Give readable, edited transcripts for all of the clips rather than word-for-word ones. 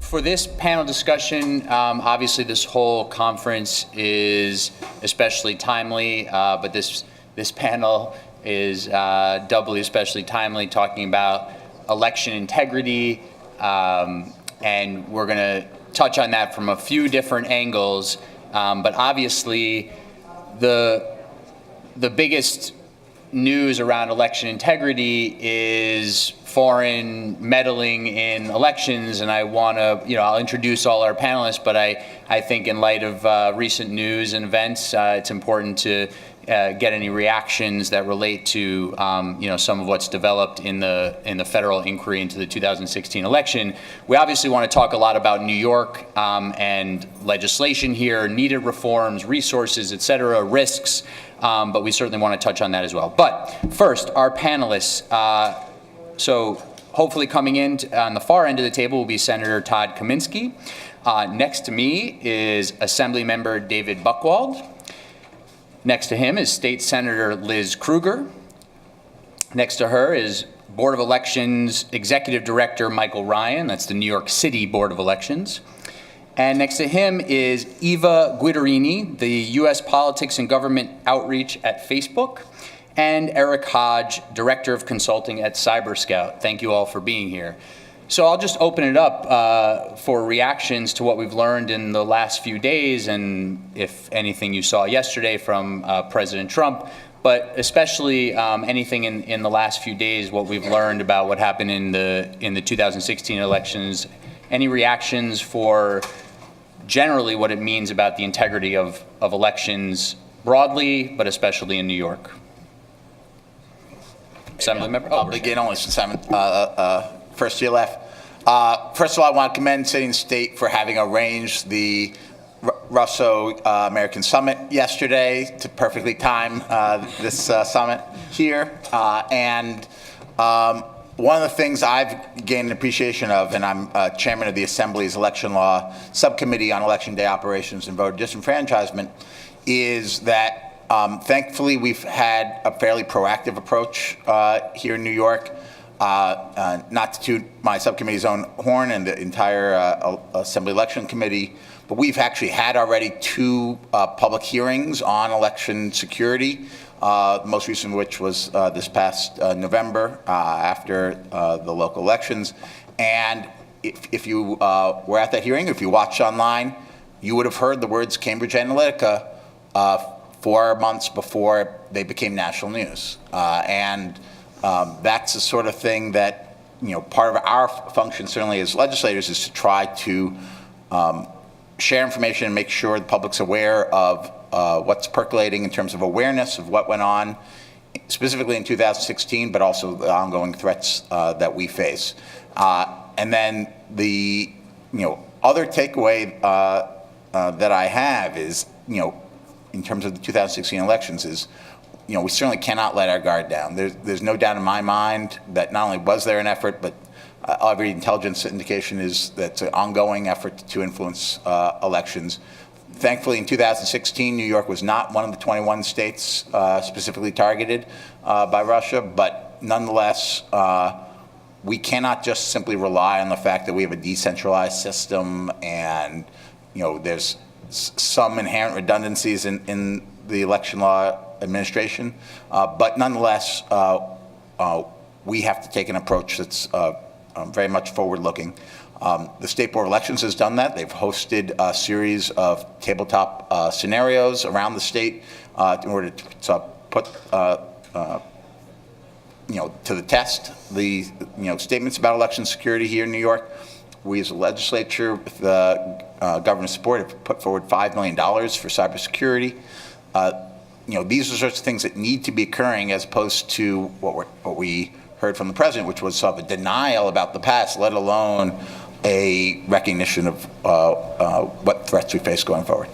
For this panel discussion, obviously this whole conference is especially timely, but this panel is doubly especially timely, talking about election integrity, and we're going to touch on that from a few different angles. But obviously, the biggest news around election integrity is foreign meddling in elections, and I want to, I'll introduce all our panelists, but I think in light of recent news and events, it's important to get any reactions that relate to, some of what's developed in the federal inquiry into the 2016 election. We obviously want to talk a lot about New York and legislation here, needed reforms, resources, et cetera, risks, but we certainly want to touch on that as well. But first, our panelists. So hopefully coming in on the far end of the table will be Senator Todd Kaminsky. Next to me is Assemblymember David Buchwald. Next to him is State Senator Liz Krueger. Next to her is Board of Elections Executive Director Michael Ryan. That's the New York City Board of Elections. And next to him is Eva Guidarini, the U.S. Politics and Government Outreach at Facebook, and Eric Hodge, Director of Consulting at CyberScout. Thank you all for being here. So I'll just open it up for reactions to what we've learned in the last few days, and if anything you saw yesterday from President Trump, but especially anything in the last few days, what we've learned about what happened in the 2016 elections. Any reactions for generally what it means about the integrity of elections broadly, but especially in New York? Assemblymember? I'll begin only since I'm first to your left. First of all, I want to commend City and State for having arranged the Russo-American Summit yesterday to perfectly time this summit here. And one of the things I've gained an appreciation of, and I'm chairman of the Assembly's Election Law Subcommittee on Election Day Operations and Voter Disenfranchisement, is that thankfully we've had a fairly proactive approach here in New York. Not to toot my subcommittee's own horn and the entire Assembly Election Committee, but we've actually had already two public hearings on election security, the most recent of which was this past November after the local elections. And if you were at that hearing, if you watched online, you would have heard the words Cambridge Analytica 4 months before they became national news. And that's the sort of thing that, part of our function, certainly as legislators, is to try to share information and make sure the public's aware of what's percolating in terms of awareness of what went on, specifically in 2016, but also the ongoing threats that we face. And then the other takeaway that I have is, in terms of the 2016 elections is, we certainly cannot let our guard down. There's no doubt in my mind that not only was there an effort, but every intelligence indication is that it's an ongoing effort to influence elections. Thankfully, in 2016, New York was not one of the 21 states specifically targeted by Russia, but nonetheless, we cannot just simply rely on the fact that we have a decentralized system and, there's some inherent redundancies in the election law administration, but nonetheless, we have to take an approach that's very much forward-looking. The State Board of Elections has done that. They've hosted a series of tabletop scenarios around the state in order to put to the test the statements about election security here in New York. We as a legislature, with government support, have put forward $5 million for cybersecurity. These are sorts of things that need to be occurring, as opposed to what we heard from the president, which was sort of a denial about the past, let alone a recognition of what threats we face going forward.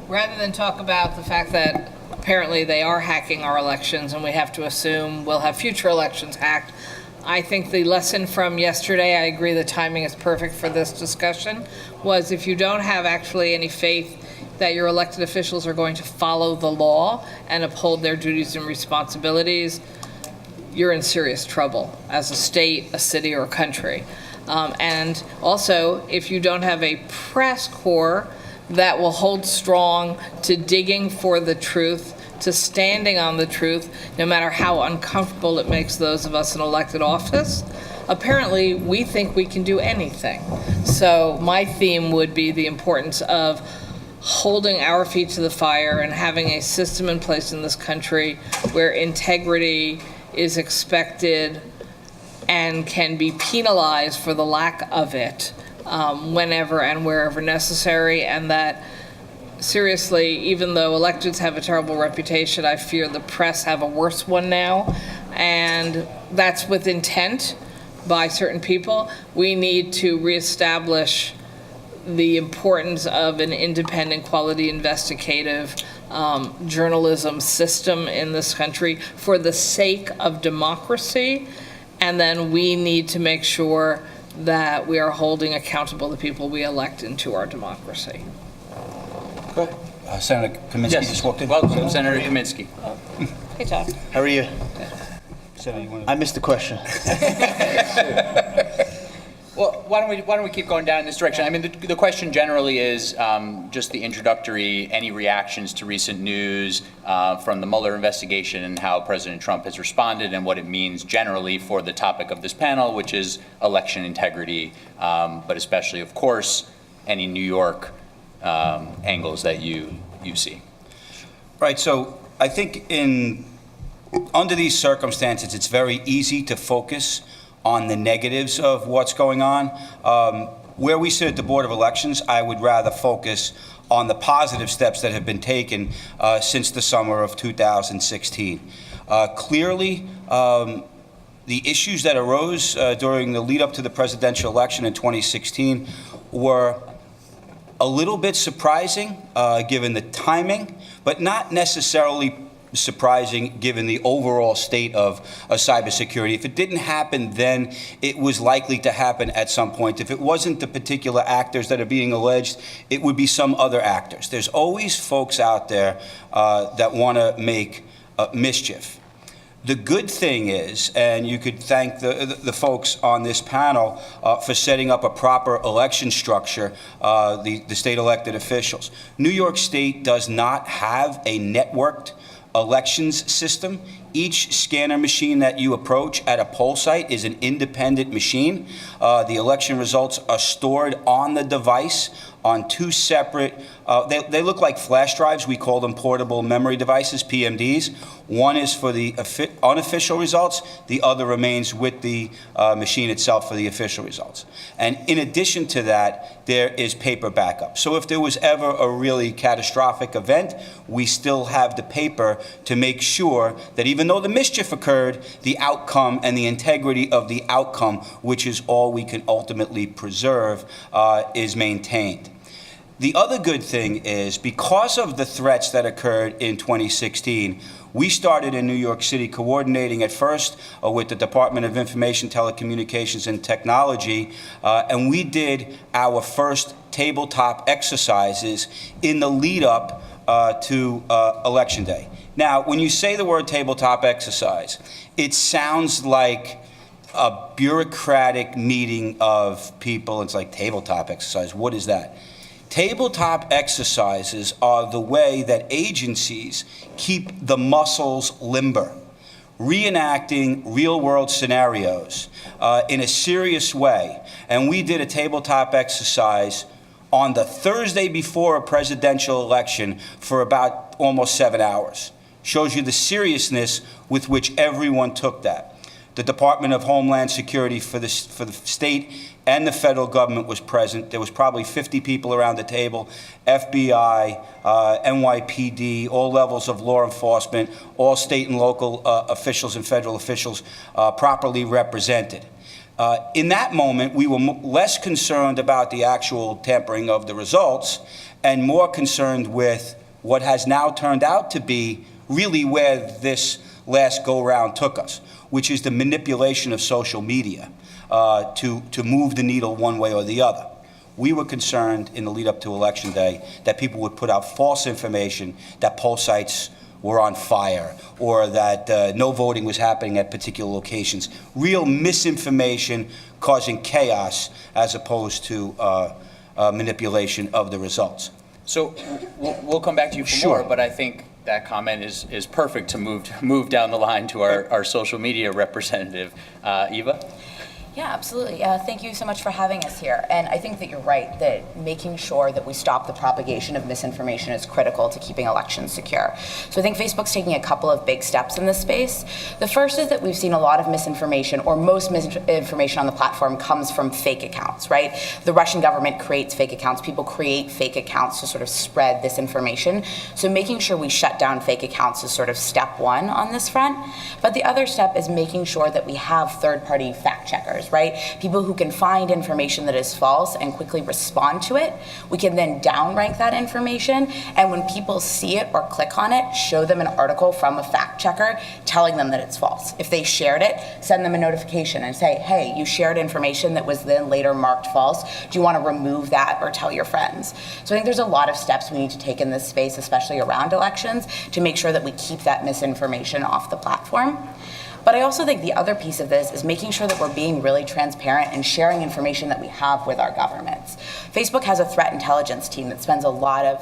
Rather than talk about the fact that apparently they are hacking our elections and we have to assume we'll have future elections hacked, I think the lesson from yesterday, I agree the timing is perfect for this discussion, was if you don't have actually any faith that your elected officials are going to follow the law and uphold their duties and responsibilities, you're in serious trouble as a state, a city, or a country. And also, if you don't have a press corps that will hold strong to digging for the truth, to standing on the truth, no matter how uncomfortable it makes those of us in elected office, apparently we think we can do anything. So my theme would be the importance of holding our feet to the fire and having a system in place in this country where integrity is expected and can be penalized for the lack of it whenever and wherever necessary, and that seriously, even though electeds have a terrible reputation, I fear the press have a worse one now, and that's with intent by certain people. We need to reestablish the importance of an independent, quality, investigative journalism system in this country for the sake of democracy, and then we need to make sure that we are holding accountable the people we elect into our democracy. Good. Senator Kaminsky just walked in. Welcome, Senator Kaminsky. Hey, Todd. How are you? Senator, you want I missed the question. Well, why don't we keep going down in this direction? I mean, the question generally is just the introductory, any reactions to recent news from the Mueller investigation and how President Trump has responded and what it means generally for the topic of this panel, which is election integrity, but especially, of course, any New York angles that you see. Right, so I think under these circumstances, it's very easy to focus on the negatives of what's going on. Where we sit at the Board of Elections, I would rather focus on the positive steps that have been taken since the summer of 2016. Clearly, the issues that arose during the lead up to the presidential election in 2016 were a little bit surprising given the timing, but not necessarily surprising given the overall state of cybersecurity. If it didn't happen then, it was likely to happen at some point. If it wasn't the particular actors that are being alleged, it would be some other actors. There's always folks out there that want to make mischief. The good thing is, and you could thank the folks on this panel for setting up a proper election structure, the state elected officials. New York State does not have a networked elections system. Each scanner machine that you approach at a poll site is an independent machine. The election results are stored on the device on two separate, they look like flash drives. We call them portable memory devices, PMDs. One is for the unofficial results. The other remains with the machine itself for the official results. And in addition to that, there is paper backup. So if there was ever a really catastrophic event, we still have the paper to make sure that even though the mischief occurred, the outcome and the integrity of the outcome, which is all we can ultimately preserve, is maintained. The other good thing is, because of the threats that occurred in 2016, we started in New York City coordinating at first with the Department of Information, Telecommunications, and Technology, and we did our first tabletop exercises in the lead up to Election Day. Now, when you say the word tabletop exercise, it sounds like a bureaucratic meeting of people. It's like tabletop exercise. What is that? Tabletop exercises are the way that agencies keep the muscles limber, reenacting real-world scenarios in a serious way. And we did a tabletop exercise on the Thursday before a presidential election for about almost 7 hours. Shows you the seriousness with which everyone took that. The Department of Homeland Security for the state and the federal government was present. There was probably 50 people around the table, FBI, NYPD, all levels of law enforcement, all state and local officials and federal officials properly represented. In that moment, we were less concerned about the actual tampering of the results and more concerned with what has now turned out to be really where this last go-round took us, which is the manipulation of social media to move the needle one way or the other. We were concerned in the lead up to Election Day that people would put out false information that poll sites were on fire, or that no voting was happening at particular locations. Real misinformation causing chaos as opposed to manipulation of the results. So we'll come back to you for Sure. more, but I think that comment is perfect to move down the line to our social media representative. Eva? Yeah, absolutely. Thank you so much for having us here. And I think that you're right, that making sure that we stop the propagation of misinformation is critical to keeping elections secure. So I think Facebook's taking a couple of big steps in this space. The first is that we've seen a lot of misinformation, or most misinformation on the platform comes from fake accounts, right? The Russian government creates fake accounts. People create fake accounts to sort of spread this information. So making sure we shut down fake accounts is sort of step one on this front. But the other step is making sure that we have third-party fact checkers, right? People who can find information that is false and quickly respond to it. We can then downrank that information, and when people see it or click on it, show them an article from a fact checker telling them that it's false. If they shared it, send them a notification and say, hey, you shared information that was then later marked false. Do you want to remove that or tell your friends? So I think there's a lot of steps we need to take in this space, especially around elections, to make sure that we keep that misinformation off the platform. But I also think the other piece of this is making sure that we're being really transparent and sharing information that we have with our governments. Facebook has a threat intelligence team that spends a lot of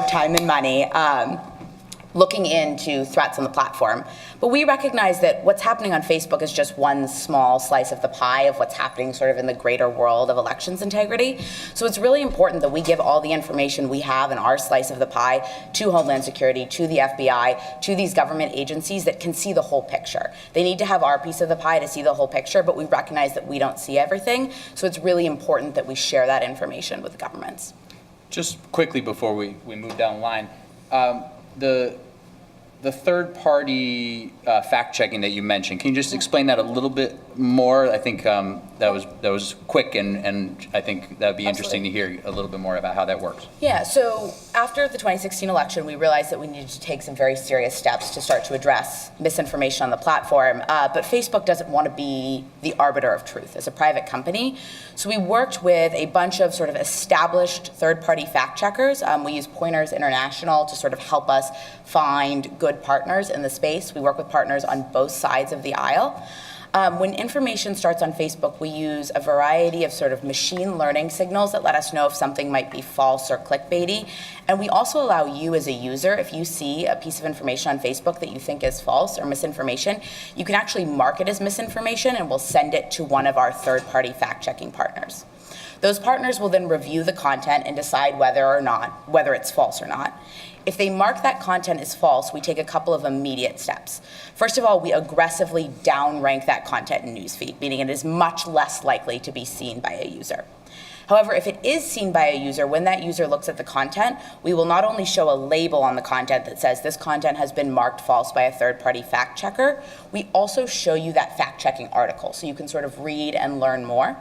time and money looking into threats on the platform. But we recognize that what's happening on Facebook is just one small slice of the pie of what's happening sort of in the greater world of elections integrity. So it's really important that we give all the information we have in our slice of the pie to Homeland Security, to the FBI, to these government agencies that can see the whole picture. They need to have our piece of the pie to see the whole picture, but we recognize that we don't see everything. So it's really important that we share that information with the governments. Just quickly before we move down the line, the third-party fact-checking that you mentioned, can you just explain that a little bit more? I think that was quick, and I think that would be interesting to hear a little bit more about how that works. Yeah, so after the 2016 election, we realized that we needed to take some very serious steps to start to address misinformation on the platform. But Facebook doesn't want to be the arbiter of truth as a private company. So we worked with a bunch of sort of established third-party fact-checkers. We use Pointers International to sort of help us find good partners in the space. We work with partners on both sides of the aisle. When information starts on Facebook, we use a variety of sort of machine learning signals that let us know if something might be false or clickbaity. And we also allow you as a user, if you see a piece of information on Facebook that you think is false or misinformation, you can actually mark it as misinformation, and we'll send it to one of our third-party fact-checking partners. Those partners will then review the content and decide whether it's false or not. If they mark that content as false, we take a couple of immediate steps. First of all, we aggressively downrank that content in newsfeed, meaning it is much less likely to be seen by a user. However, if it is seen by a user, when that user looks at the content, we will not only show a label on the content that says this content has been marked false by a third-party fact checker, we also show you that fact-checking article so you can sort of read and learn more.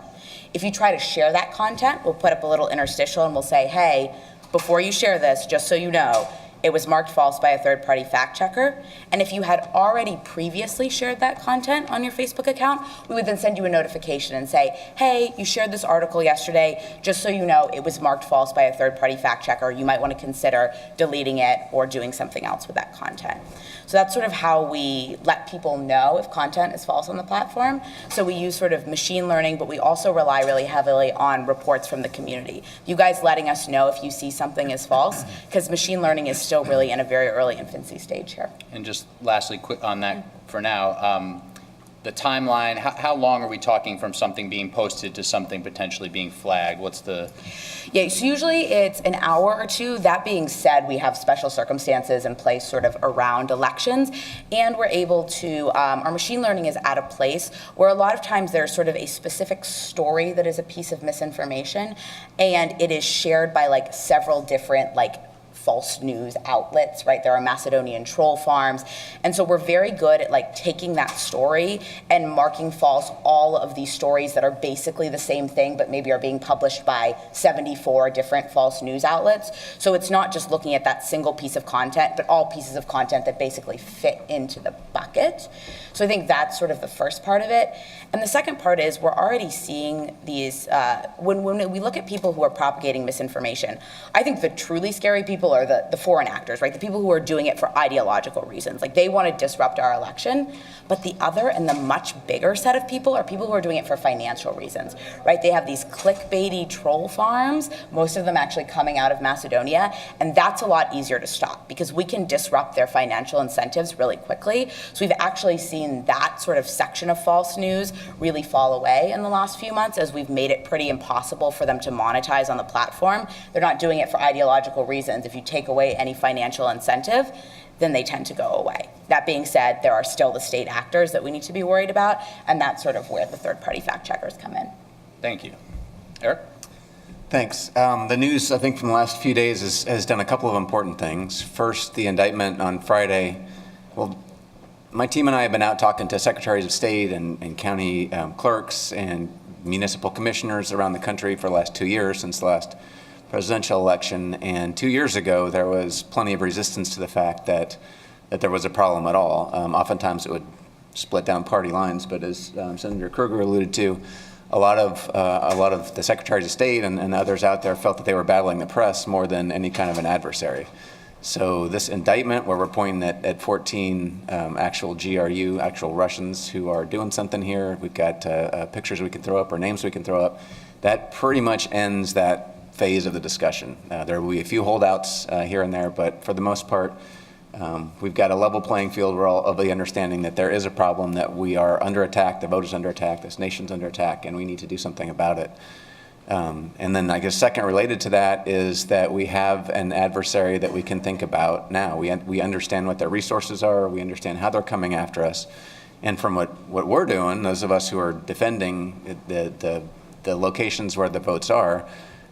If you try to share that content, we'll put up a little interstitial and we'll say, hey, before you share this, just so you know, it was marked false by a third-party fact checker. And if you had already previously shared that content on your Facebook account, we would then send you a notification and say, hey, you shared this article yesterday, just so you know it was marked false by a third-party fact checker. You might want to consider deleting it or doing something else with that content. So that's sort of how we let people know if content is false on the platform. So we use sort of machine learning, but we also rely really heavily on reports from the community. You guys letting us know if you see something is false, because machine learning is still really in a very early infancy stage here. And just lastly, quick on that for now, the timeline, how long are we talking from something being posted to something potentially being flagged? What's the... Yeah, so usually it's an hour or two. That being said, we have special circumstances in place sort of around elections, and we're able to, our machine learning is at a place where a lot of times there's sort of a specific story that is a piece of misinformation, and it is shared by like several different false news outlets, right? There are Macedonian troll farms. And so we're very good at like taking that story and marking false all of these stories that are basically the same thing, but maybe are being published by 74 different false news outlets. So it's not just looking at that single piece of content, but all pieces of content that basically fit into the bucket. So I think that's sort of the first part of it. And the second part is we're already seeing these, when we look at people who are propagating misinformation, I think the truly scary people are the foreign actors, right? The people who are doing it for ideological reasons. Like, they want to disrupt our election. But the other and the much bigger set of people are people who are doing it for financial reasons, right? They have these clickbaity troll farms, most of them actually coming out of Macedonia, and that's a lot easier to stop because we can disrupt their financial incentives really quickly. So we've actually seen that sort of section of false news really fall away in the last few months as we've made it pretty impossible for them to monetize on the platform. They're not doing it for ideological reasons. If you take away any financial incentive, then they tend to go away. That being said, there are still the state actors that we need to be worried about, and that's sort of where the third-party fact checkers come in. Thank you. Eric? Thanks. The news, I think, from the last few days has done a couple of important things. First, the indictment on Friday. Well, my team and I have been out talking to secretaries of state and county clerks and municipal commissioners around the country for the last 2 years since the last presidential election, and 2 years ago there was plenty of resistance to the fact that there was a problem at all. Oftentimes it would split down party lines, but as Senator Krueger alluded to, a lot of the secretaries of state and others out there felt that they were battling the press more than any kind of an adversary. So this indictment, where we're pointing at 14 actual GRU, actual Russians who are doing something here, we've got pictures we can throw up or names we can throw up, that pretty much ends that phase of the discussion. There will be a few holdouts here and there, but for the most part, we've got a level playing field. We're all of the understanding that there is a problem, that we are under attack, the vote is under attack, this nation's under attack, and we need to do something about it. And then I guess second related to that is that we have an adversary that we can think about now. We understand what their resources are, we understand how they're coming after us, and from what we're doing, those of us who are defending the locations where the votes are,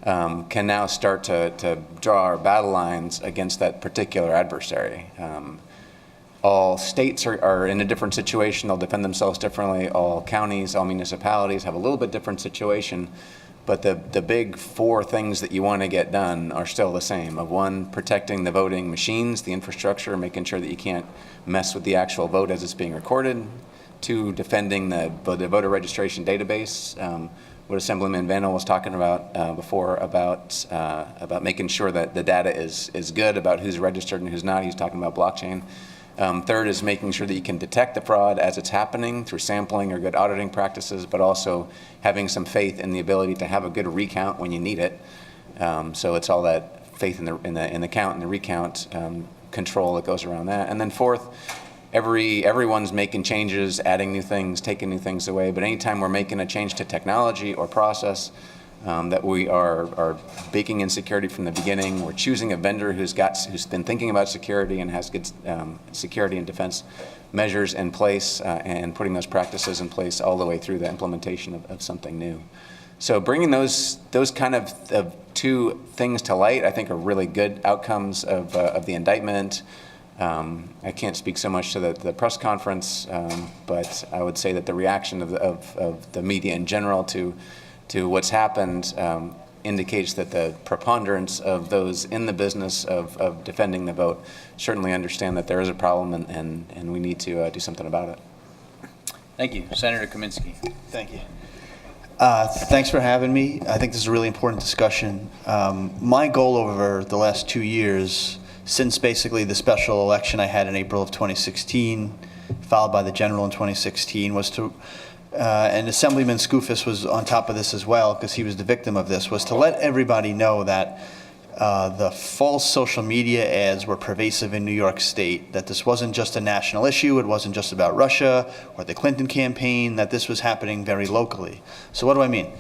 can now start to draw our battle lines against that particular adversary. All states are in a different situation. They'll defend themselves differently. All counties, all municipalities have a little bit different situation. But the big four things that you want to get done are still the same. Of one, protecting the voting machines, the infrastructure, making sure that you can't mess with the actual vote as it's being recorded. Two, defending the voter registration database. What Assemblyman Vandal was talking about before about making sure that the data is good about who's registered and who's not. He's talking about blockchain. Third is making sure that you can detect the fraud as it's happening through sampling or good auditing practices, but also having some faith in the ability to have a good recount when you need it. So it's all that faith in the count and the recount control that goes around that. And then fourth, everyone's making changes, adding new things, taking new things away. But anytime we're making a change to technology or process, that we are baking in security from the beginning. We're choosing a vendor who's been thinking about security and has good security and defense measures in place, and putting those practices in place all the way through the implementation of something new. So bringing those kind of two things to light, I think, are really good outcomes of the indictment. I can't speak so much to the press conference, but I would say that the reaction of the media in general to what's happened indicates that the preponderance of those in the business of defending the vote certainly understand that there is a problem and we need to do something about it. Thank you. Senator Kaminsky. Thank you. Thanks for having me. I think this is a really important discussion. My goal over the last 2 years, since basically the special election I had in April of 2016, followed by the general in 2016, was to and Assemblyman Skoufis was on top of this as well because he was the victim of this, was to let everybody know that the false social media ads were pervasive in New York State, that this wasn't just a national issue, it wasn't just about Russia or the Clinton campaign, that this was happening very locally. So what do I mean?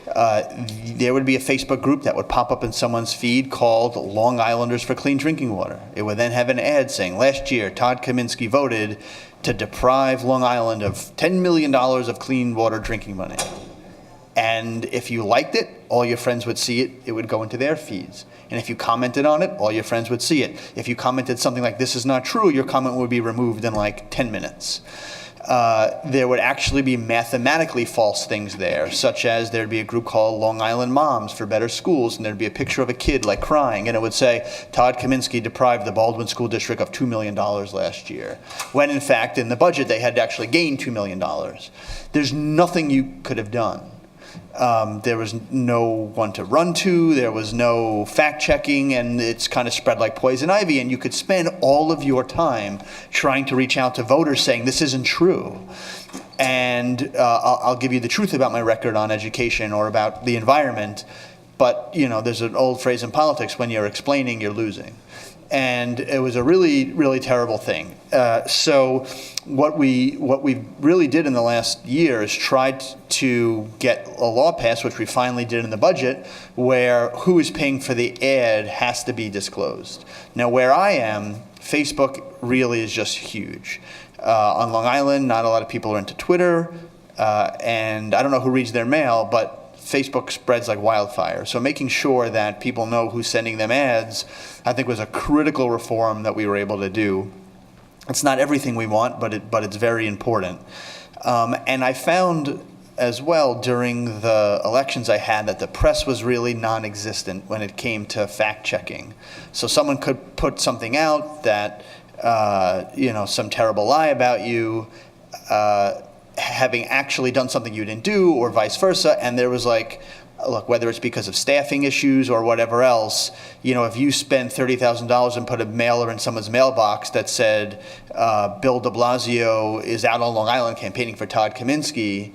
There would be a Facebook group that would pop up in someone's feed called Long Islanders for Clean Drinking Water. It would then have an ad saying, last year, Todd Kaminsky voted to deprive Long Island of $10 million of clean water drinking money. And if you liked it, all your friends would see it, it would go into their feeds. And if you commented on it, all your friends would see it. If you commented something like, this is not true, your comment would be removed in like 10 minutes. There would actually be mathematically false things there, such as there'd be a group called Long Island Moms for Better Schools, and there'd be a picture of a kid like crying, and it would say, Todd Kaminsky deprived the Baldwin School District of $2 million last year, when in fact in the budget they had to actually gain $2 million. There's nothing you could have done. There was no one to run to, there was no fact checking, and it's kind of spread like poison ivy. And you could spend all of your time trying to reach out to voters saying this isn't true. And I'll give you the truth about my record on education or about the environment. But, there's an old phrase in politics, when you're explaining, you're losing. And it was a really, really terrible thing. So what we really did in the last year is tried to get a law passed, which we finally did in the budget, where who is paying for the ad has to be disclosed. Now, where I am, Facebook really is just huge. On Long Island, not a lot of people are into Twitter, and I don't know who reads their mail, but Facebook spreads like wildfire. So making sure that people know who's sending them ads, I think, was a critical reform that we were able to do. It's not everything we want, but it's very important. And I found as well during the elections I had that the press was really non-existent when it came to fact checking. So someone could put something out that, some terrible lie about you, having actually done something you didn't do, or vice versa, and there was like, look, whether it's because of staffing issues or whatever else, if you spend $30,000 and put a mailer in someone's mailbox that said Bill de Blasio is out on Long Island campaigning for Todd Kaminsky,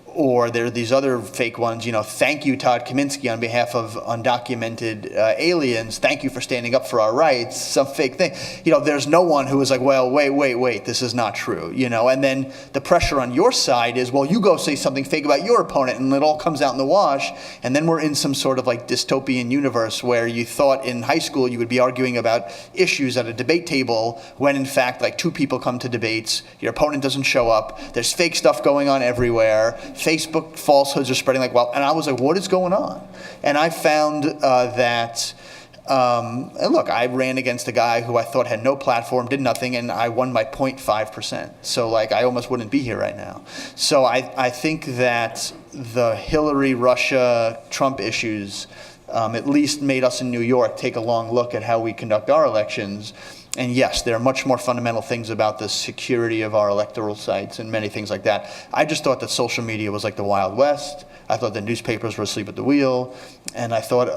or there are these other fake ones, thank you, Todd Kaminsky, on behalf of undocumented aliens, thank you for standing up for our rights, some fake thing. There's no one who is like, well, wait, this is not true, and then the pressure on your side is, well, you go say something fake about your opponent, and it all comes out in the wash, and then we're in some sort of like dystopian universe where you thought in high school you would be arguing about issues at a debate table, when in fact, like, two people come to debates, your opponent doesn't show up, there's fake stuff going on everywhere, Facebook falsehoods are spreading like wild, and I was like, what is going on? And I found that, and look, I ran against a guy who I thought had no platform, did nothing, and I won by 0.5%. So like, I almost wouldn't be here right now. So I think that the Hillary, Russia, Trump issues at least made us in New York take a long look at how we conduct our elections. And yes, there are much more fundamental things about the security of our electoral sites and many things like that. I just thought that social media was like the Wild West. I thought the newspapers were asleep at the wheel. And I thought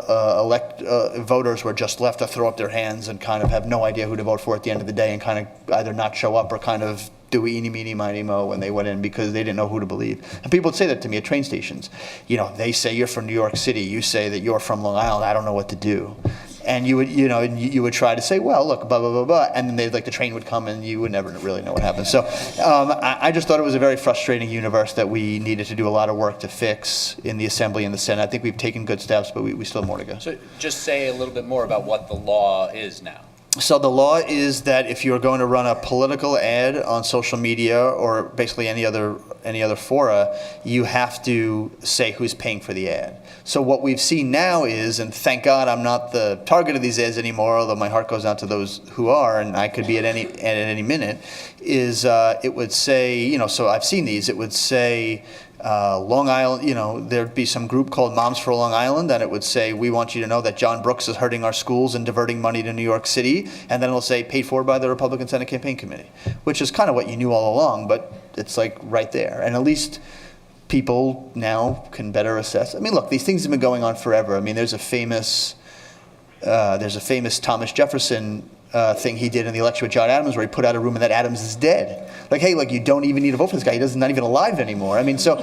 voters were just left to throw up their hands and kind of have no idea who to vote for at the end of the day, and kind of either not show up or kind of do a eeny, meeny, miny, mo when they went in, because they didn't know who to believe. And people would say that to me at train stations. They say you're from New York City. You say that you're from Long Island. I don't know what to do. And you would, you would try to say, well, look, blah, blah, blah, blah, and then the train would come and you would never really know what happened. So I just thought it was a very frustrating universe that we needed to do a lot of work to fix in the Assembly and the Senate. I think we've taken good steps, but we still have more to go. So just say a little bit more about what the law is now. So the law is that if you're going to run a political ad on social media or basically any other fora, you have to say who's paying for the ad. So what we've seen now is, and thank God I'm not the target of these ads anymore, although my heart goes out to those who are, and I could be at any minute, is it would say, so I've seen these, it would say, Long Island, there'd be some group called Moms for Long Island, and it would say, we want you to know that John Brooks is hurting our schools and diverting money to New York City, and then it'll say, paid for by the Republican Senate Campaign Committee, which is kind of what you knew all along, but it's like right there. And at least people now can better assess. I mean, look, these things have been going on forever. I mean, there's a famous Thomas Jefferson thing he did in the election with John Adams, where he put out a rumor that Adams is dead. Like, hey, you don't even need to vote for this guy. He's not even alive anymore. I mean, so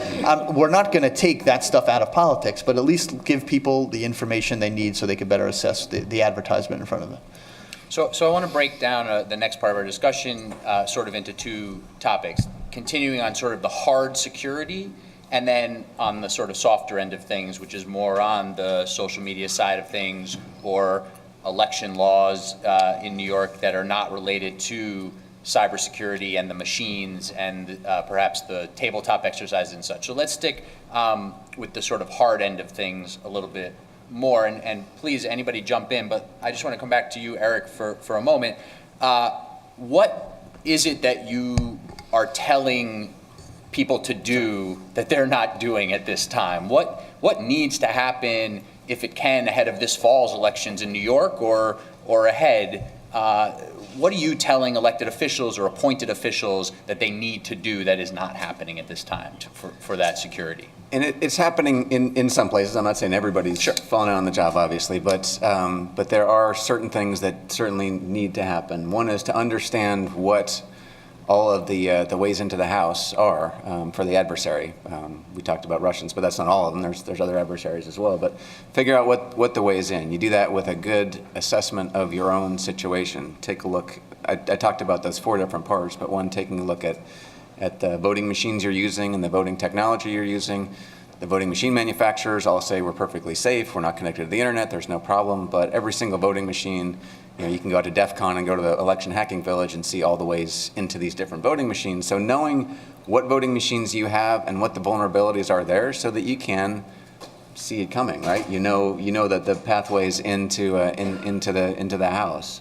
we're not going to take that stuff out of politics, but at least give people the information they need so they can better assess the advertisement in front of them. So I want to break down the next part of our discussion sort of into two topics, continuing on sort of the hard security, and then on the sort of softer end of things, which is more on the social media side of things, or election laws in New York that are not related to cybersecurity and the machines and perhaps the tabletop exercises and such. So let's stick with the sort of hard end of things a little bit more, and please, anybody jump in, but I just want to come back to you, Eric, for a moment. What is it that you are telling people to do that they're not doing at this time? What needs to happen, if it can, ahead of this fall's elections in New York or ahead, what are you telling elected officials or appointed officials that they need to do that is not happening at this time for that security? And it's happening in some places. I'm not saying everybody's falling out on the job, obviously, but there are certain things that certainly need to happen. One is to understand what all of the ways into the house are for the adversary. We talked about Russians, but that's not all of them. There's other adversaries as well. But figure out what the ways in. You do that with a good assessment of your own situation. Take a look. I talked about those 4 different parts, but one, taking a look at the voting machines you're using and the voting technology you're using. The voting machine manufacturers all say we're perfectly safe, we're not connected to the internet, there's no problem, but every single voting machine, you can go out to DEF CON and go to the election hacking village and see all the ways into these different voting machines. So knowing what voting machines you have and what the vulnerabilities are there so that you can see it coming, right? You know that the pathways into the house.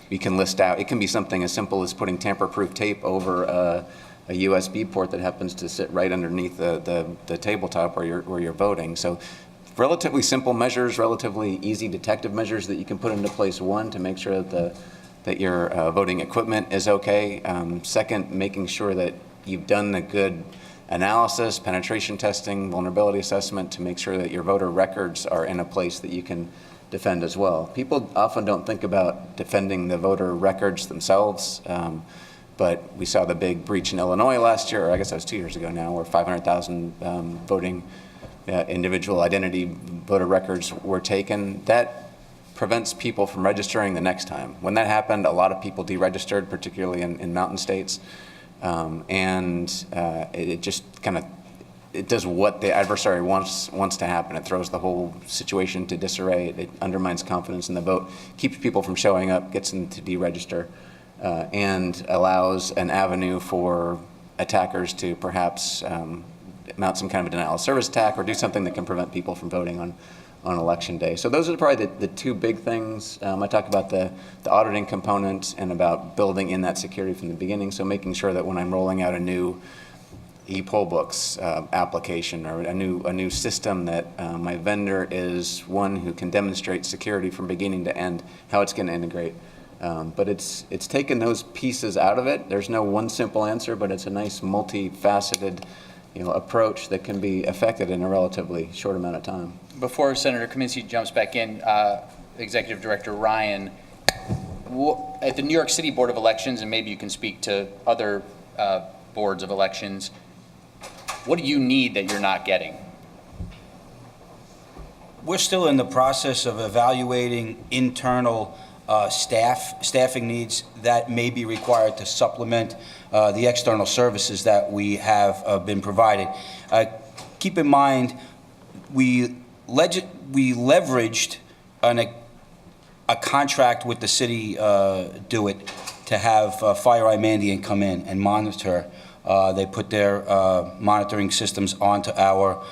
You can list out, it can be something as simple as putting tamper-proof tape over a USB port that happens to sit right underneath the tabletop where you're voting. So relatively simple measures, relatively easy detective measures that you can put into place. One, to make sure that your voting equipment is okay. Second, making sure that you've done the good analysis, penetration testing, vulnerability assessment to make sure that your voter records are in a place that you can defend as well. People often don't think about defending the voter records themselves, but we saw the big breach in Illinois last year, or I guess that was 2 years ago now, where 500,000 voting individual identity voter records were taken. That prevents people from registering the next time. When that happened, a lot of people deregistered, particularly in mountain states, it just kind of, it does what the adversary wants to happen. It throws the whole situation to disarray. It undermines confidence in the vote, keeps people from showing up, gets them to deregister, and allows an avenue for attackers to perhaps mount some kind of a denial of service attack or do something that can prevent people from voting on election day. So those are probably the 2 big things. I talked about the auditing component and about building in that security from the beginning. So making sure that when I'm rolling out a new e-poll books application or a new system that my vendor is one who can demonstrate security from beginning to end, how it's going to integrate. But it's taken those pieces out of it. There's no one simple answer, but it's a nice multifaceted approach that can be effected in a relatively short amount of time. Before Senator Kaminsky jumps back in, Executive Director Ryan, at the New York City Board of Elections, and maybe you can speak to other boards of elections, what do you need that you're not getting? We're still in the process of evaluating internal staffing needs that may be required to supplement the external services that we have been provided. Keep in mind, we leveraged a contract with the city Do It to have FireEye Mandiant come in and monitor. They put their monitoring systems onto our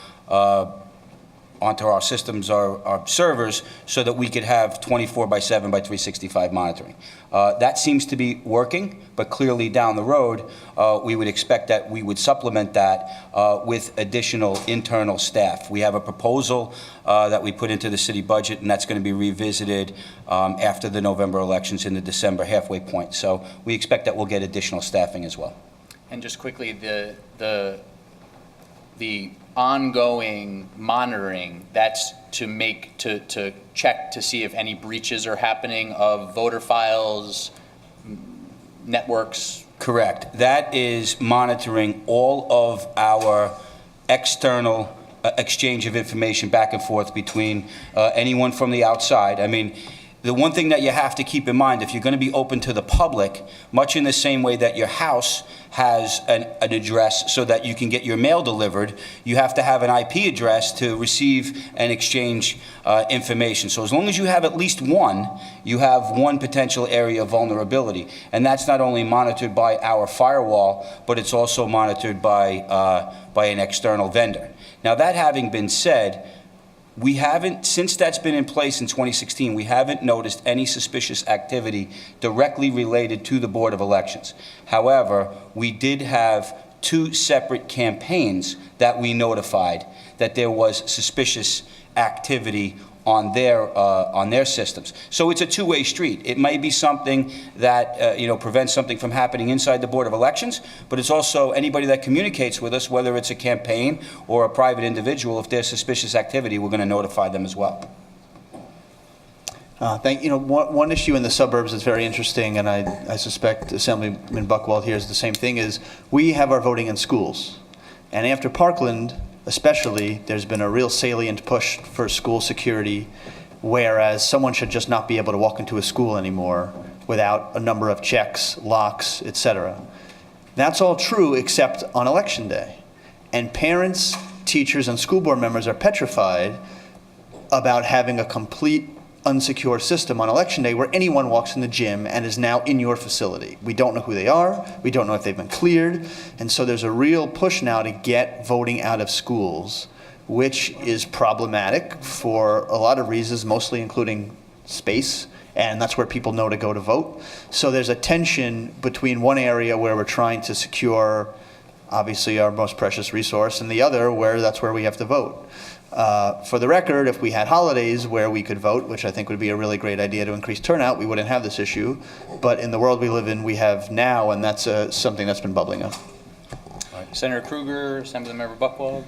systems, our servers, so that we could have 24/7 by 365 monitoring. That seems to be working, but clearly down the road, we would expect that we would supplement that with additional internal staff. We have a proposal that we put into the city budget, and that's going to be revisited after the November elections in the December halfway point. So we expect that we'll get additional staffing as well. And just quickly, the ongoing monitoring, that's to check to see if any breaches are happening of voter files, networks? Correct. That is monitoring all of our external exchange of information back and forth between anyone from the outside. I mean, the one thing that you have to keep in mind, if you're going to be open to the public, much in the same way that your house has an address so that you can get your mail delivered, you have to have an IP address to receive and exchange information. So as long as you have at least one, you have one potential area of vulnerability. And that's not only monitored by our firewall, but it's also monitored by an external vendor. Now, that having been said, we haven't, since that's been in place in 2016, we haven't noticed any suspicious activity directly related to the Board of Elections. However, we did have 2 separate campaigns that we notified that there was suspicious activity on their systems. So it's a two-way street. It may be something that prevents something from happening inside the Board of Elections, but it's also anybody that communicates with us, whether it's a campaign or a private individual. If there's suspicious activity, we're going to notify them as well. One issue in the suburbs that's very interesting, and I suspect Assemblyman Buchwald hears the same thing, is we have our voting in schools. And after Parkland, especially, there's been a real salient push for school security, whereas someone should just not be able to walk into a school anymore without a number of checks, locks, etc. That's all true except on Election Day. And parents, teachers, and school board members are petrified about having a complete unsecure system on Election Day where anyone walks in the gym and is now in your facility. We don't know who they are. We don't know if they've been cleared. And so there's a real push now to get voting out of schools, which is problematic for a lot of reasons, mostly including space. And that's where people know to go to vote. So there's a tension between one area where we're trying to secure, obviously, our most precious resource, and the other where that's where we have to vote. For the record, if we had holidays where we could vote, which I think would be a really great idea to increase turnout, we wouldn't have this issue. But in the world we live in, we have now, and that's something that's been bubbling up. Senator Krueger, Assemblymember Buchwald,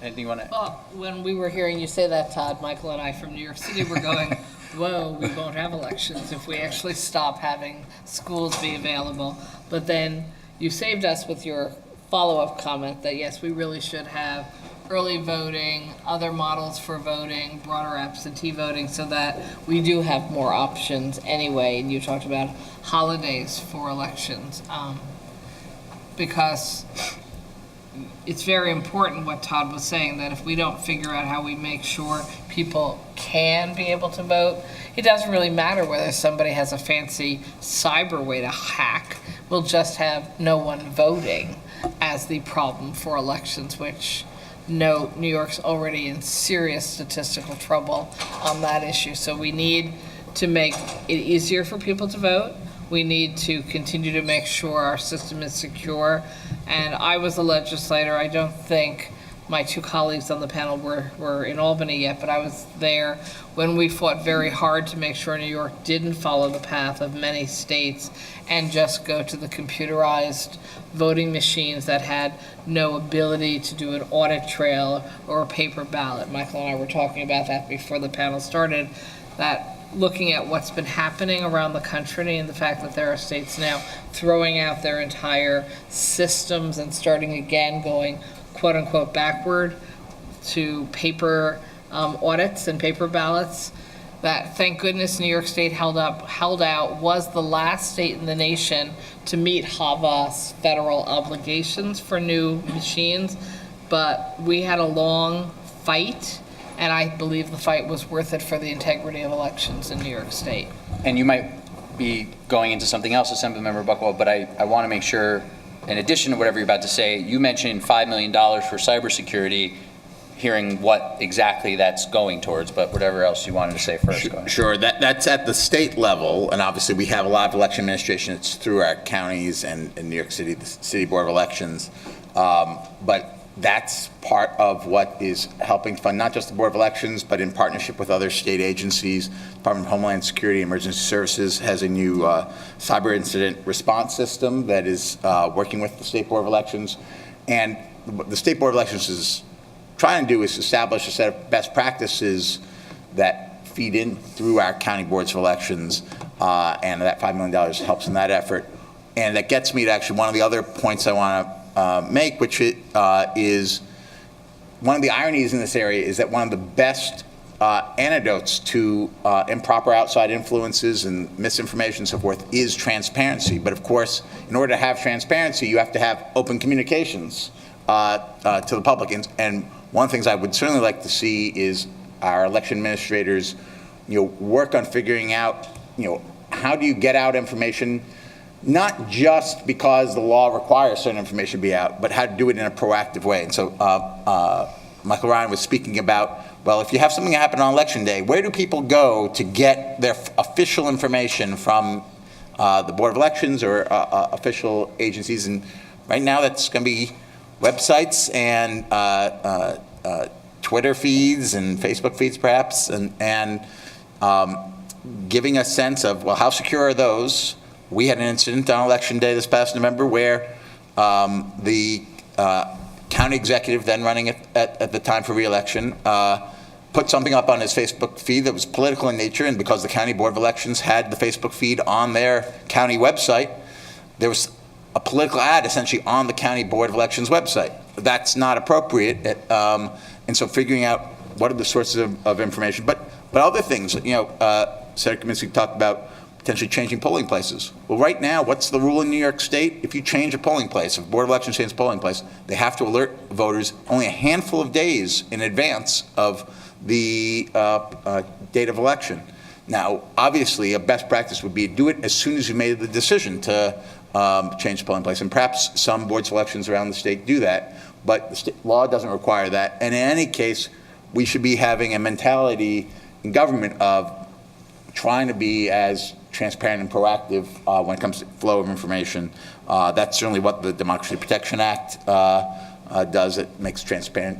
anything you want to add? When we were hearing you say that, Todd, Michael and I from New York City were going, whoa, we won't have elections if we actually stop having schools be available. But then you saved us with your follow-up comment that, yes, we really should have early voting, other models for voting, broader absentee voting, so that we do have more options anyway. And you talked about holidays for elections, because it's very important what Todd was saying, that if we don't figure out how we make sure people can be able to vote, it doesn't really matter whether somebody has a fancy cyber way to hack. We'll just have no one voting as the problem for elections, which New York's already in serious statistical trouble on that issue. So we need to make it easier for people to vote. We need to continue to make sure our system is secure. And I was a legislator. I don't think my two colleagues on the panel were in Albany yet, but I was there when we fought very hard to make sure New York didn't follow the path of many states and just go to the computerized voting machines that had no ability to do an audit trail or a paper ballot. Michael and I were talking about that before the panel started, that looking at what's been happening around the country and the fact that there are states now throwing out their entire systems and starting again, going quote unquote backward to paper audits and paper ballots, that thank goodness New York State held out, was the last state in the nation to meet HAVA's federal obligations for new machines. But we had a long fight, and I believe the fight was worth it for the integrity of elections in New York State. And you might be going into something else, Assemblymember Buchwald, but I want to make sure, in addition to whatever you're about to say, you mentioned $5 million for cybersecurity, hearing what exactly that's going towards, but whatever else you wanted to say first. Go ahead. Sure, that's at the state level, and obviously we have a lot of election administration. It's through our counties and in New York City, the City Board of Elections. But that's part of what is helping fund not just the Board of Elections, but in partnership with other state agencies. Department of Homeland Security, Emergency Services has a new cyber incident response system that is working with the State Board of Elections. And the State Board of Elections is trying to do is establish a set of best practices that feed in through our county boards of elections, and that $5 million helps in that effort. And that gets me to actually one of the other points I want to make, which is one of the ironies in this area is that one of the best antidotes to improper outside influences and misinformation and so forth is transparency. But of course, in order to have transparency, you have to have open communications to the public. And one of the things I would certainly like to see is our election administrators, work on figuring out, how do you get out information, not just because the law requires certain information to be out, but how to do it in a proactive way. And so Michael Ryan was speaking about, well, if you have something happen on Election Day, where do people go to get their official information from the Board of Elections or official agencies? And right now that's going to be websites and Twitter feeds and Facebook feeds perhaps, and giving a sense of, well, how secure are those? We had an incident on Election Day this past November where the county executive then running at the time for re-election put something up on his Facebook feed that was political in nature, and because the County Board of Elections had the Facebook feed on their county website, there was a political ad essentially on the County Board of Elections website. That's not appropriate, and so figuring out what are the sources of information. But other things, Senator Kaminsky talked about potentially changing polling places. Well, right now, what's the rule in New York State? If you change a polling place, if Board of Elections changes a polling place, they have to alert voters only a handful of days in advance of the date of election. Now, obviously, a best practice would be to do it as soon as you made the decision to change the polling place, and perhaps some boards of elections around the state do that, but the state law doesn't require that. And in any case, we should be having a mentality in government of trying to be as transparent and proactive when it comes to flow of information. That's certainly what the Democracy Protection Act does. It makes transparent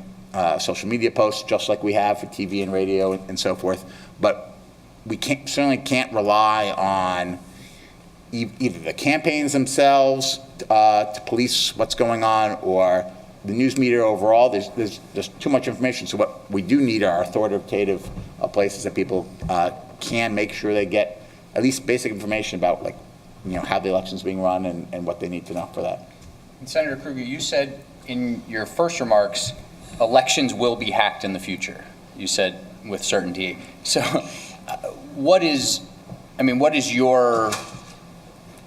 social media posts, just like we have for TV and radio and so forth. But we certainly can't rely on either the campaigns themselves to police what's going on, or the news media overall. There's just too much information. So what we do need are authoritative places that people can make sure they get at least basic information about, like, how the election's being run and what they need to know for that. And Senator Krueger, you said in your first remarks, elections will be hacked in the future. You said with certainty. So what is your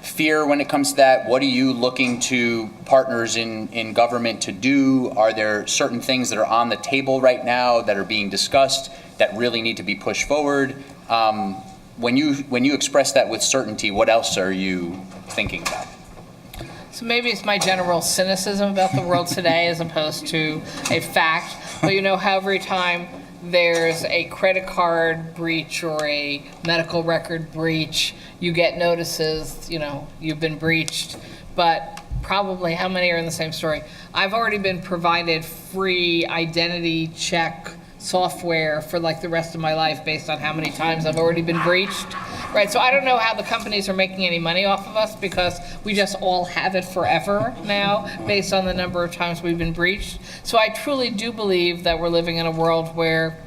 fear when it comes to that? What are you looking to partners in government to do? Are there certain things that are on the table right now that are being discussed that really need to be pushed forward? When you express that with certainty, what else are you thinking about? So maybe it's my general cynicism about the world today as opposed to a fact. But how every time there's a credit card breach or a medical record breach, you get notices, you've been breached. But probably, how many are in the same story? I've already been provided free identity check software for like the rest of my life based on how many times I've already been breached, right? So I don't know how the companies are making any money off of us, because we just all have it forever now based on the number of times we've been breached. So I truly do believe that we're living in a world where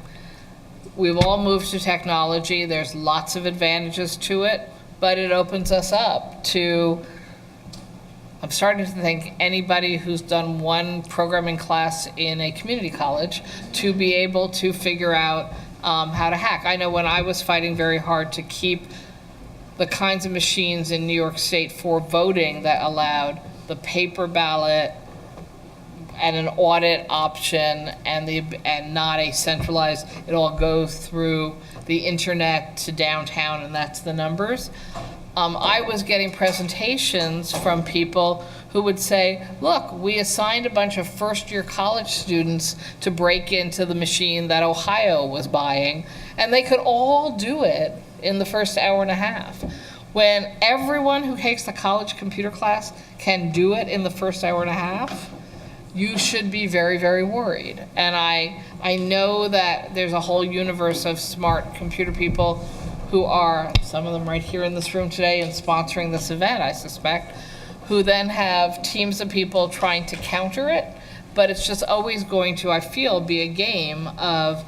we've all moved to technology. There's lots of advantages to it, but it opens us up to, I'm starting to think, anybody who's done one programming class in a community college to be able to figure out how to hack. I know when I was fighting very hard to keep the kinds of machines in New York State for voting that allowed the paper ballot and an audit option and not a centralized, it all goes through the internet to downtown and that's the numbers. I was getting presentations from people who would say, look, we assigned a bunch of first-year college students to break into the machine that Ohio was buying, and they could all do it in the first hour and a half. When everyone who takes the college computer class can do it in the first hour and a half, you should be very, very worried. And I know that there's a whole universe of smart computer people who are, some of them right here in this room today and sponsoring this event, I suspect, who then have teams of people trying to counter it. But it's just always going to, I feel, be a game of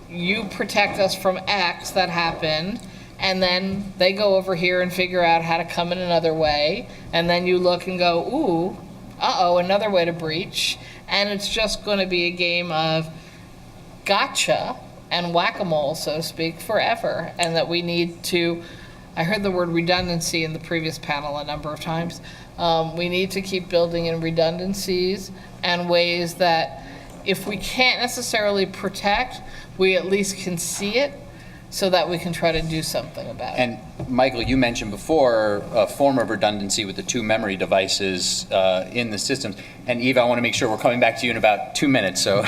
you protect us from X that happened, and then they go over here and figure out how to come in another way, and then you look and go, ooh, uh-oh, another way to breach. And it's just going to be a game of gotcha and whack-a-mole, so to speak, forever. And that we need to, I heard the word redundancy in the previous panel a number of times. We need to keep building in redundancies and ways that if we can't necessarily protect, we at least can see it so that we can try to do something about it. And Michael, you mentioned before a form of redundancy with the two memory devices in the systems. And Eva, I want to make sure we're coming back to you in about 2 minutes. So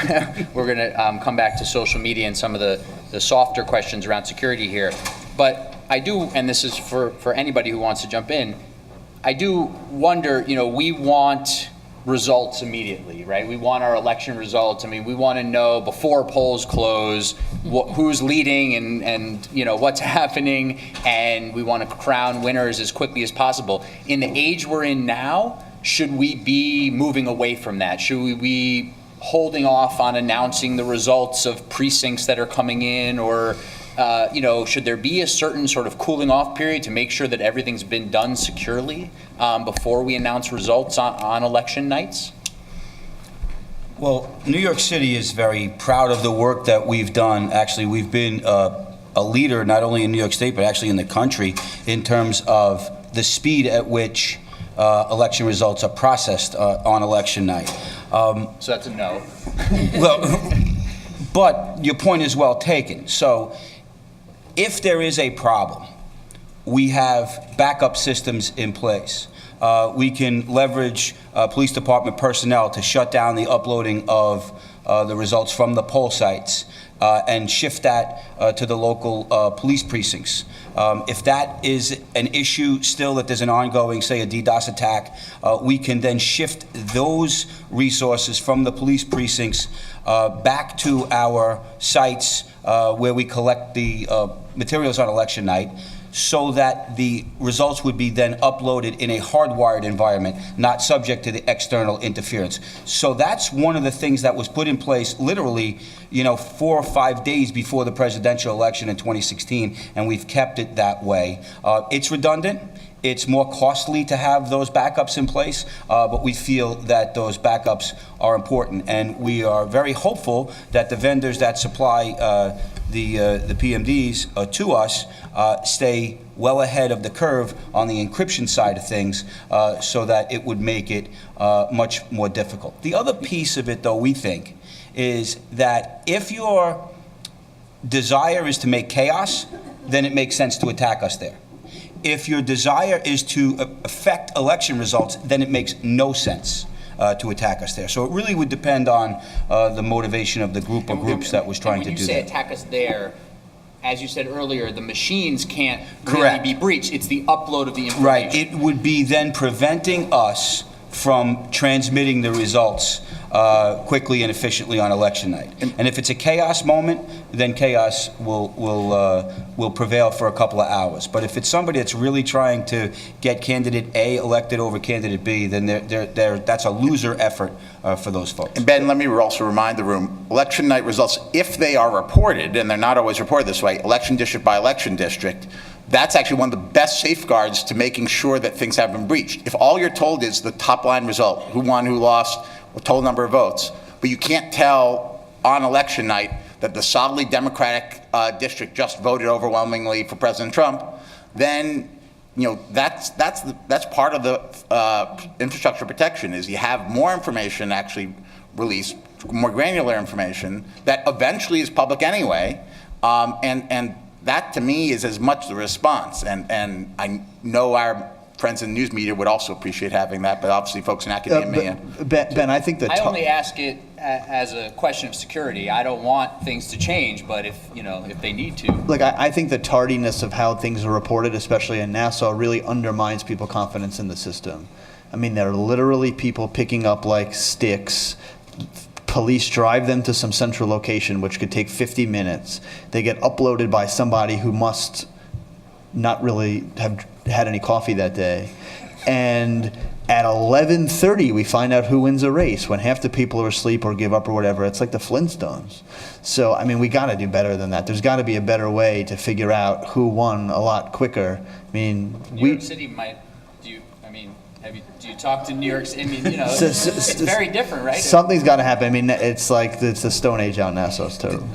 we're going to come back to social media and some of the softer questions around security here. But I do, and this is for anybody who wants to jump in, I do wonder, we want results immediately, right? We want our election results. I mean, we want to know before polls close who's leading and you know what's happening, and we want to crown winners as quickly as possible. In the age we're in now, should we be moving away from that? Should we be holding off on announcing the results of precincts that are coming in, or you know, should there be a certain sort of cooling off period to make sure that everything's been done securely before we announce results on election nights? Well, New York City is very proud of the work that we've done. Actually, we've been a leader not only in New York State, but actually in the country in terms of the speed at which election results are processed on election night. So that's a no. Well, but your point is well taken. So if there is a problem, we have backup systems in place. We can leverage police department personnel to shut down the uploading of the results from the poll sites and shift that to the local police precincts. If that is an issue still, that there's an ongoing, say, a DDoS attack, we can then shift those resources from the police precincts back to our sites where we collect the materials on election night, so that the results would be then uploaded in a hardwired environment, not subject to the external interference. So that's one of the things that was put in place literally, 4 or 5 days before the presidential election in 2016, and we've kept it that way. It's redundant. It's more costly to have those backups in place, but we feel that those backups are important, and we are very hopeful that the vendors that supply the PMDs to us stay well ahead of the curve on the encryption side of things, so that it would make it much more difficult. The other piece of it, though, we think, is that if your desire is to make chaos, then it makes sense to attack us there. If your desire is to affect election results, then it makes no sense to attack us there. So it really would depend on the motivation of the group or groups that was trying to do that. When you say attack us there, as you said earlier, the machines can't Correct. really be breached. It's the upload of the information. Right. It would be then preventing us from transmitting the results quickly and efficiently on election night. And if it's a chaos moment, then chaos will prevail for a couple of hours. But if it's somebody that's really trying to get candidate A elected over candidate B, then that's a loser effort for those folks. And Ben, let me also remind the room, election night results, if they are reported, and they're not always reported this way, election district by election district, that's actually one of the best safeguards to making sure that things have been breached. If all you're told is the top line result, who won, who lost, a total number of votes, but you can't tell on election night that the solidly Democratic district just voted overwhelmingly for President Trump, then that's part of the infrastructure protection, is you have more information actually released, more granular information that eventually is public anyway, and that to me is as much the response, and I know our friends in the news media would also appreciate having that, but obviously folks in academia. Ben, I think that I only ask it as a question of security. I don't want things to change, but if they need to. Like, I think the tardiness of how things are reported, especially in Nassau, really undermines people's confidence in the system. I mean, there are literally people picking up like sticks. Police drive them to some central location, which could take 50 minutes. They get uploaded by somebody who must not really have had any coffee that day. And at 11:30, we find out who wins a race when half the people are asleep or give up or whatever. It's like the Flintstones. So, I mean, we got to do better than that. There's got to be a better way to figure out who won a lot quicker. I mean, New York City might. Do you talk to New York City? I mean, it's very different, right? Something's got to happen. I mean, it's like it's the Stone Age out in Nassau. It's terrible.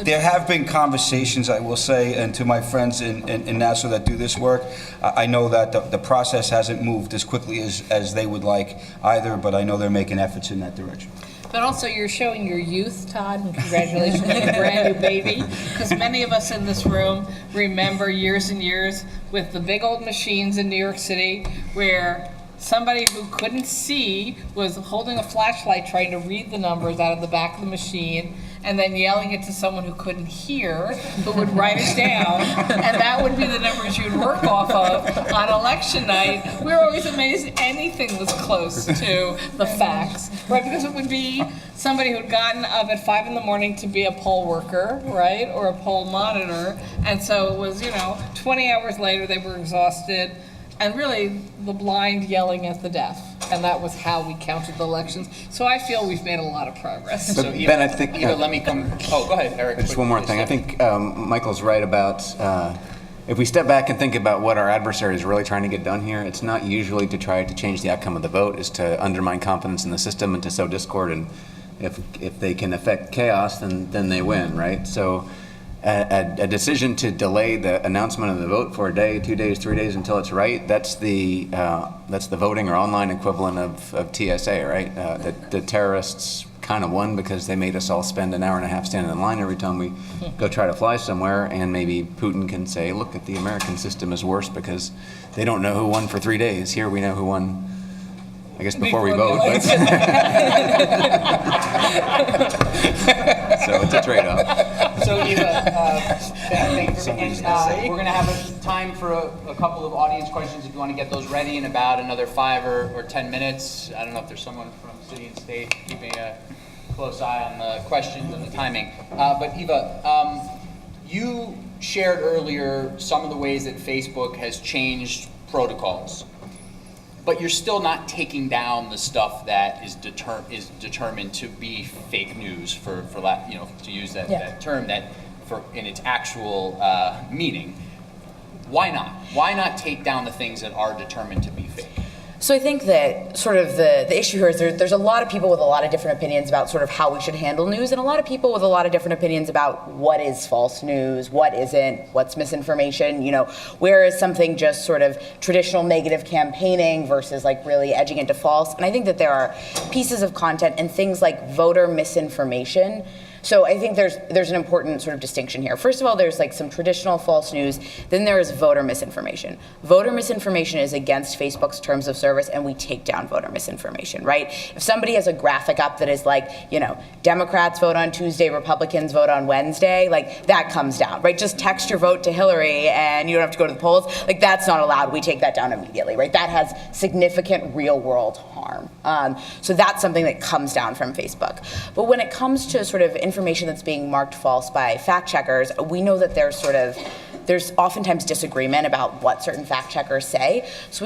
There have been conversations, I will say, and to my friends in Nassau that do this work, I know that the process hasn't moved as quickly as they would like either, but I know they're making efforts in that direction. But also, you're showing your youth, Todd, and congratulations on your brand new baby. Because many of us in this room remember years and years with the big old machines in New York City where somebody who couldn't see was holding a flashlight trying to read the numbers out of the back of the machine. and then yelling it to someone who couldn't hear, who would write it down, and that would be the numbers you'd work off of on election night. We were always amazed anything was close to the facts, right? Because it would be somebody who'd gotten up at 5 in the morning to be a poll worker, right, or a poll monitor, and so it was, 20 hours later they were exhausted, and really the blind yelling at the deaf, and that was how we counted the elections. So I feel we've made a lot of progress. So Ben, I think- Eva, let me come. Oh, go ahead, Eric. Just one more thing. I think Michael's right about if we step back and think about what our adversary is really trying to get done here, it's not usually to try to change the outcome of the vote. It's to undermine confidence in the system and to sow discord. And if they can affect chaos, then they win, right? So a decision to delay the announcement of the vote for a day, 2 days, 3 days until it's right, that's the voting or online equivalent of TSA, right? The terrorists kind of won because they made us all spend an hour and a half standing in line every time we go try to fly somewhere, and maybe Putin can say, look, at the American system is worse because they don't know who won for 3 days. Here we know who won, I guess, before we vote. But so it's a trade-off. So Eva, thank you for being. We're going to have time for a couple of audience questions if you want to get those ready in about another 5 or 10 minutes. I don't know if there's someone from City and State keeping a close eye on the questions and the timing. But Eva, you shared earlier some of the ways that Facebook has changed protocols, but you're still not taking down the stuff that is determined to be fake news, to use that term in its actual meaning. Why not? Why not take down the things that are determined to be fake? So I think that sort of the issue here is there's a lot of people with a lot of different opinions about sort of how we should handle news, and a lot of people with a lot of different opinions about what is false news, what isn't, what's misinformation, where is something just sort of traditional negative campaigning versus like really edging into false. And I think that there are pieces of content and things like voter misinformation. So I think there's an important sort of distinction here. First of all, there's like some traditional false news, then there is voter misinformation. Voter misinformation is against Facebook's terms of service, and we take down voter misinformation, right? If somebody has a graphic up that is like, Democrats vote on Tuesday, Republicans vote on Wednesday, like that comes down, right? Just text your vote to Hillary and you don't have to go to the polls. Like that's not allowed. We take that down immediately, right? That has significant real world harm. So that's something that comes down from Facebook. But when it comes to sort of information that's being marked false by fact checkers, we know that there's oftentimes disagreement about what certain fact checkers say. So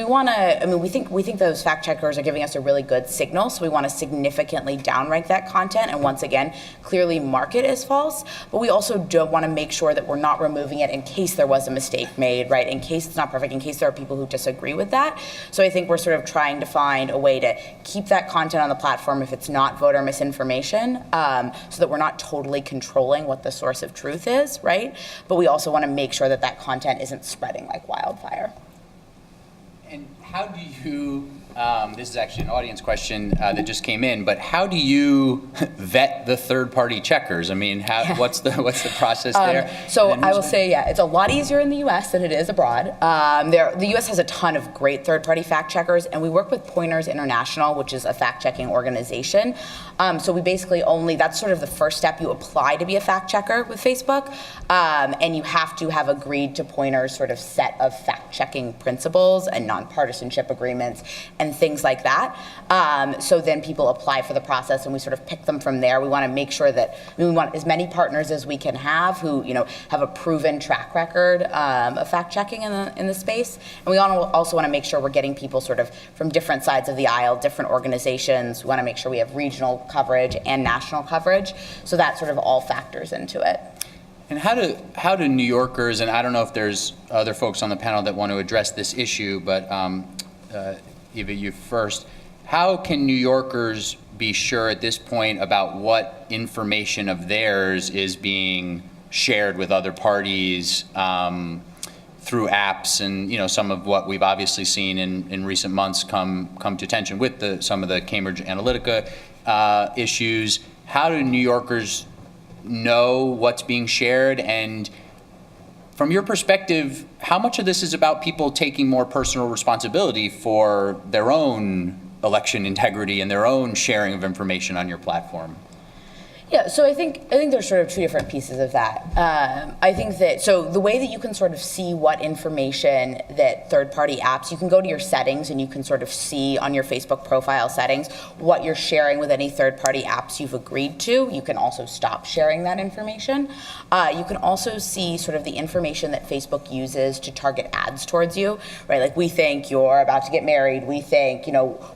we think those fact checkers are giving us a really good signal. So we want to significantly downrank that content and once again, clearly mark it as false. But we also don't want to make sure that we're not removing it in case there was a mistake made, right? In case it's not perfect, in case there are people who disagree with that. So I think we're sort of trying to find a way to keep that content on the platform if it's not voter misinformation, so that we're not totally controlling what the source of truth is, right? But we also want to make sure that content isn't spreading like wildfire. And how do you, this is actually an audience question that just came in, but how do you vet the third-party checkers? I mean, what's the process there? So I will say, it's a lot easier in the U.S. than it is abroad. The U.S. has a ton of great third-party fact checkers, and we work with Pointers International, which is a fact-checking organization. So we basically that's sort of the first step. You apply to be a fact checker with Facebook, and you have to have agreed to Pointers' sort of set of fact-checking principles and nonpartisanship agreements and things like that. So then people apply for the process, and we sort of pick them from there. We want to make sure that we want as many partners as we can have who have a proven track record of fact checking in the space, and we also want to make sure we're getting people sort of from different sides of the aisle, different organizations. We want to make sure we have regional coverage and national coverage, so that sort of all factors into it. And how do New Yorkers, and I don't know if there's other folks on the panel that want to address this issue, but Eva, you first. How can New Yorkers be sure at this point about what information of theirs is being shared with other parties through apps and some of what we've obviously seen in recent months come to attention with some of the Cambridge Analytica issues? How do New Yorkers know what's being shared? And from your perspective, how much of this is about people taking more personal responsibility for their own election integrity and their own sharing of information on your platform? Yeah, so I think there's sort of two different pieces of that. I think that, so the way that you can sort of see what information that third-party apps, you can go to your settings and you can sort of see on your Facebook profile settings what you're sharing with any third-party apps you've agreed to. You can also stop sharing that information. You can also see sort of the information that Facebook uses to target ads towards you, right? Like, we think you're about to get married. We think,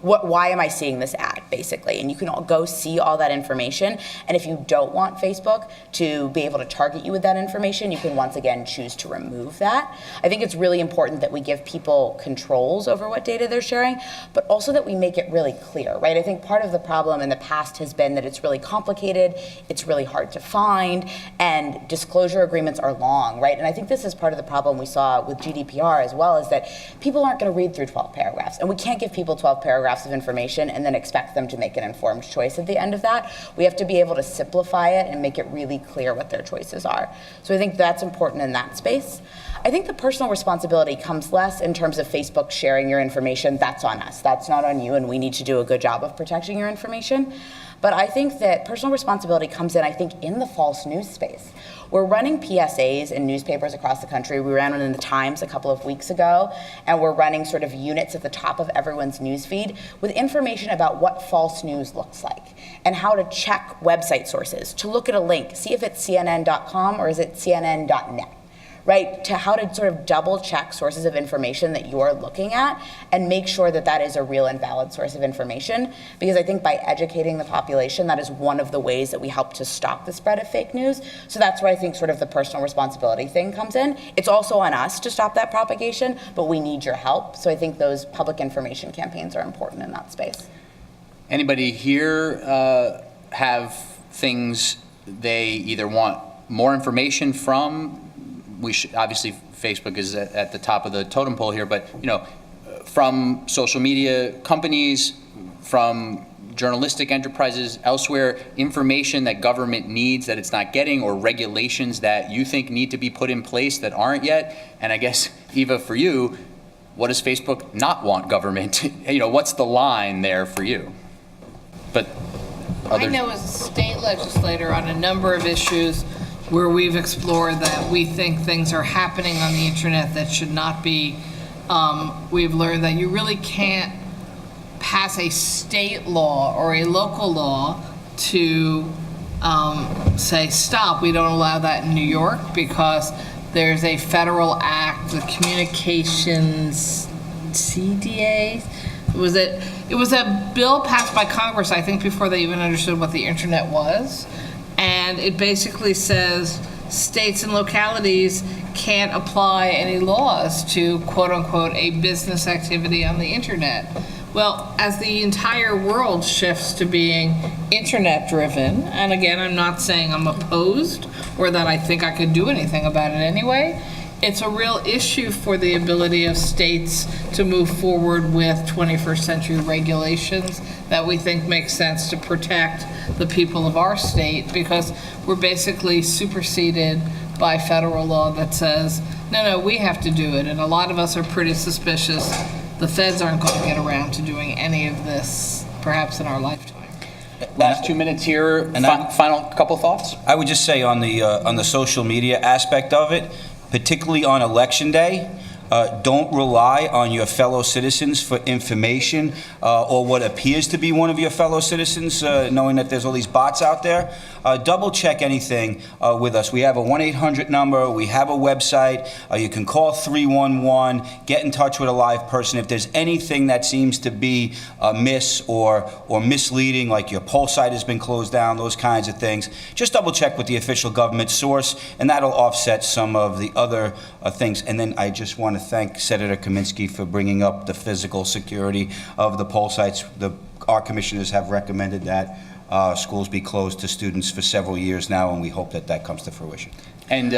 why am I seeing this ad, basically? And you can all go see all that information. And if you don't want Facebook to be able to target you with that information, you can once again choose to remove that. I think it's really important that we give people controls over what data they're sharing, but also that we make it really clear, right? I think part of the problem in the past has been that it's really complicated, it's really hard to find, and disclosure agreements are long, right? And I think this is part of the problem we saw with GDPR as well, is that people aren't going to read through 12 paragraphs, and we can't give people 12 paragraphs of information and then expect them to make an informed choice at the end of that. We have to be able to simplify it and make it really clear what their choices are. So I think that's important in that space. I think the personal responsibility comes less in terms of Facebook sharing your information. That's on us. That's not on you, and we need to do a good job of protecting your information. But I think that personal responsibility comes in, I think, in the false news space. We're running PSAs in newspapers across the country. We ran one in the Times a couple of weeks ago, and we're running sort of units at the top of everyone's newsfeed with information about what false news looks like and how to check website sources, to look at a link, see if it's CNN.com or is it CNN.net. Right, to how to sort of double check sources of information that you're looking at and make sure that that is a real and valid source of information. Because I think by educating the population, that is one of the ways that we help to stop the spread of fake news. So that's where I think sort of the personal responsibility thing comes in. It's also on us to stop that propagation, but we need your help. So I think those public information campaigns are important in that space. Anybody here have things they either want more information from? We should, obviously, Facebook is at the top of the totem pole here, but from social media companies, from journalistic enterprises, elsewhere, information that government needs that it's not getting, or regulations that you think need to be put in place that aren't yet. And I guess, Eva, for you, what does Facebook not want government? What's the line there for you? But I know as a state legislator on a number of issues where we've explored that we think things are happening on the internet that should not be. We've learned that you really can't pass a state law or a local law to say, stop, we don't allow that in New York, because there's a federal act, the Communications CDA. It was a bill passed by Congress, I think, before they even understood what the internet was. And it basically says states and localities can't apply any laws to, quote unquote, a business activity on the internet. Well, as the entire world shifts to being internet driven, and again, I'm not saying I'm opposed or that I think I could do anything about it anyway, it's a real issue for the ability of states to move forward with 21st century regulations that we think make sense to protect the people of our state, because we're basically superseded by federal law that says, no, we have to do it. And a lot of us are pretty suspicious the feds aren't going to get around to doing any of this, perhaps in our lifetime. Last 2 minutes here, final couple thoughts? I would just say on the social media aspect of it, particularly on Election Day, don't rely on your fellow citizens for information or what appears to be one of your fellow citizens, knowing that there's all these bots out there. Double check anything with us. We have a 1-800 number. We have a website. You can call 311, get in touch with a live person. If there's anything that seems to be amiss or misleading, like your poll site has been closed down, those kinds of things, just double check with the official government source, and that'll offset some of the other things. And then I just want to thank Senator Kaminsky for bringing up the physical security of the poll sites. Our commissioners have recommended that schools be closed to students for several years now, and we hope that that comes to fruition. And,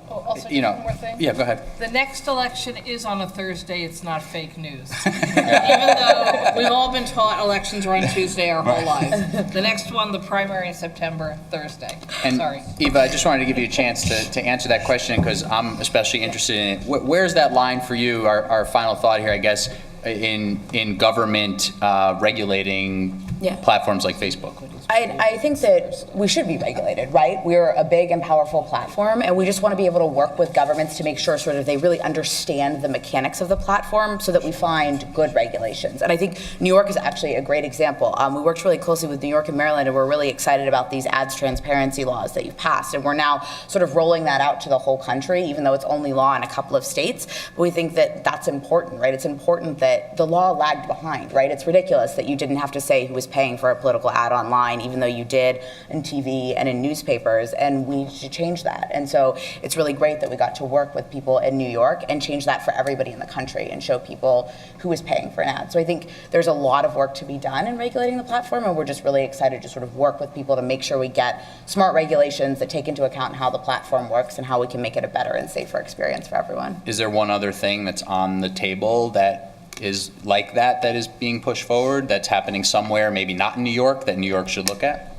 Also, one more thing. Yeah, go ahead. The next election is on a Thursday. It's not fake news. Even though we've all been taught elections are on Tuesday our whole lives. The next one, the primary in September, Thursday. And Sorry. Eva, I just wanted to give you a chance to answer that question, because I'm especially interested in it. Where's that line for you? Our final thought here, I guess, in government regulating platforms like Facebook? I think that we should be regulated, right? We're a big and powerful platform, and we just want to be able to work with governments to make sure sort of they really understand the mechanics of the platform so that we find good regulations. And I think New York is actually a great example. We worked really closely with New York and Maryland, and we're really excited about these ads transparency laws that you've passed. And we're now sort of rolling that out to the whole country, even though it's only law in a couple of states. But we think that that's important, right? It's important that the law lagged behind, right? It's ridiculous that you didn't have to say who was paying for a political ad online, even though you did in TV and in newspapers, and we should change that. And so it's really great that we got to work with people in New York and change that for everybody in the country and show people who is paying for an ad. So I think there's a lot of work to be done in regulating the platform, and we're just really excited to sort of work with people to make sure we get smart regulations that take into account how the platform works and how we can make it a better and safer experience for everyone. Is there one other thing that's on the table that is like that is being pushed forward, that's happening somewhere, maybe not in New York, that New York should look at?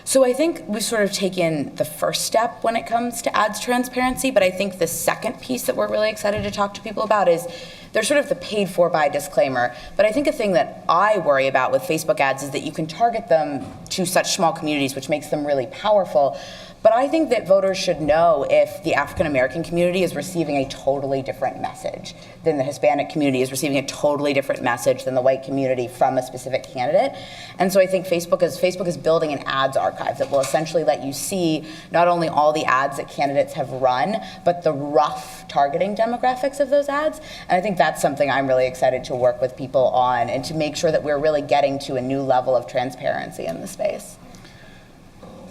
So I think we've sort of taken the first step when it comes to ads transparency, but I think the second piece that we're really excited to talk to people about is there's sort of the paid for by disclaimer. But I think a thing that I worry about with Facebook ads is that you can target them to such small communities, which makes them really powerful. But I think that voters should know if the African American community is receiving a totally different message than the Hispanic community is receiving a totally different message than the white community from a specific candidate. And so I think Facebook is building an ads archive that will essentially let you see not only all the ads that candidates have run, but the rough targeting demographics of those ads. And I think that's something I'm really excited to work with people on and to make sure that we're really getting to a new level of transparency in the space.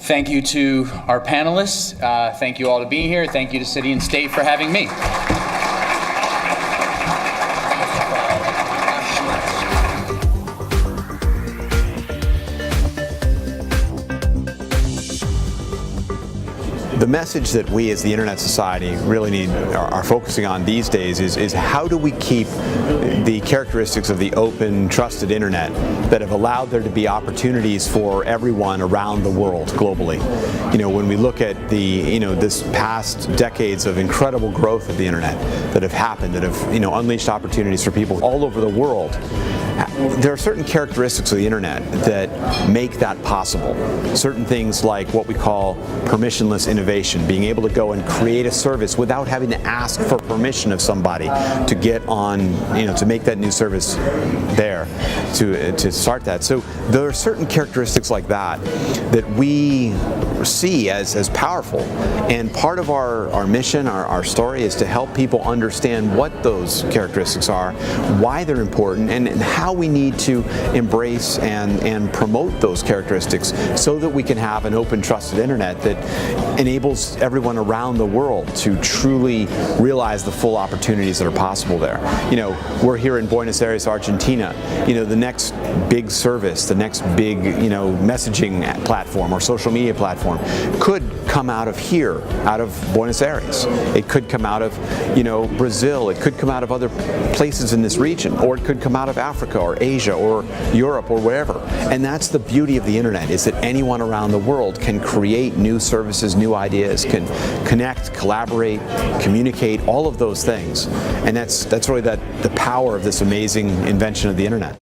Thank you to our panelists. Thank you all to being here. Thank you to City and State for having me. The message that we as the Internet Society really are focusing on these days is how do we keep the characteristics of the open, trusted Internet that have allowed there to be opportunities for everyone around the world globally. You know, when we look at this past decades of incredible growth of the Internet that have happened, that have unleashed opportunities for people all over the world, there are certain characteristics of the Internet that make that possible. Certain things like what we call permissionless innovation, being able to go and create a service without having to ask for permission of somebody to get on, to make that new service there, to start that. So there are certain characteristics like that that we see as powerful. And part of our mission, our story, is to help people understand what those characteristics are, why they're important, and how we need to embrace and promote those characteristics so that we can have an open, trusted Internet that enables everyone around the world to truly realize the full opportunities that are possible there. We're here in Buenos Aires, Argentina. The next big service, the next big, messaging platform or social media platform could come out of here, out of Buenos Aires. It could come out of, Brazil. It could come out of other places in this region, or it could come out of Africa or Asia or Europe or wherever. And that's the beauty of the Internet, is that anyone around the world can create new services, new ideas, can connect, collaborate, communicate, all of those things. And that's really the power of this amazing invention of the Internet.